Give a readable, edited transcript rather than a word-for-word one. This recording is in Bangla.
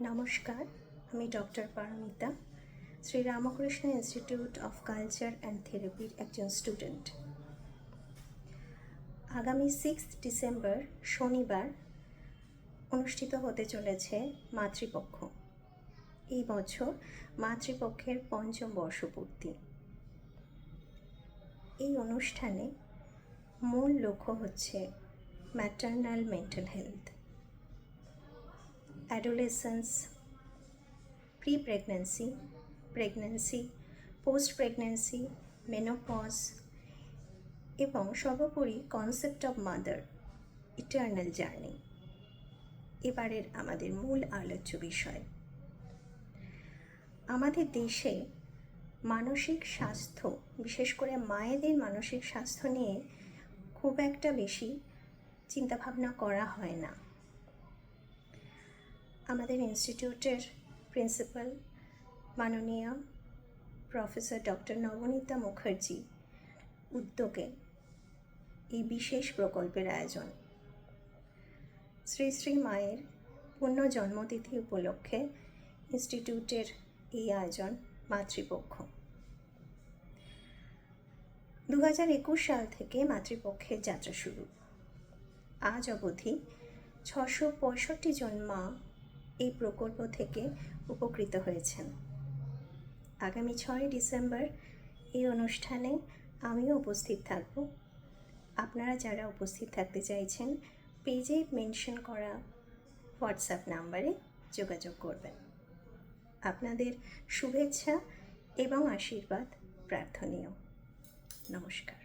নমস্কার, আমি doctor Paromita, Shri Ramakrishna institute of culture and থেরাপির একজন স্টুডেন্ট। আগামী 6 ডিসেম্বর শনিবার অনুষ্ঠিত হতে চলেছে মাতৃপক্ষ। এই বছর মাতৃপক্ষের ৫ম বর্ষপূর্তি। এই অনুষ্ঠানে মূল লক্ষ্য হচ্ছে maternal mental health, adolescence, pre-pregnancy, pregnancy, post pregnancy, menopause এবং সর্বোপরি concept of mother, eternal journey এবারের আমাদের মূল আলোচ্য বিষয়। আমাদের দেশে মানসিক স্বাস্থ্য, বিশেষ করে মায়েদের মানসিক স্বাস্থ্য নিয়ে খুব একটা বেশি চিন্তাভাবনা করা হয় না। আমাদের ইনস্টিটিউটের প্রিন্সিপাল মাননীয় প্রফেসর ডক্টর নবনীতা মুখার্জি উদ্যোগে এই বিশেষ প্রকল্পের আয়োজন। শ্রী শ্রী মায়ের পূর্ণ জন্মতিথি উপলক্ষে ইনস্টিটিউটের এই আয়োজন মাতৃপক্ষ। 2021 সাল থেকে মাতৃপক্ষের যাত্রা শুরু। আজ অবধি 665 জন মা এই প্রকল্প থেকে উপকৃত হয়েছেন। আগামী 6 ডিসেম্বর এই অনুষ্ঠানে আমিও উপস্থিত থাকব। আপনারা যারা উপস্থিত থাকতে চাইছেন, পেজে মেনশন করা হোয়াটসঅ্যাপ নাম্বারে যোগাযোগ করবেন। আপনাদের শুভেচ্ছা এবং আশীর্বাদ প্রার্থনীয়। নমস্কার।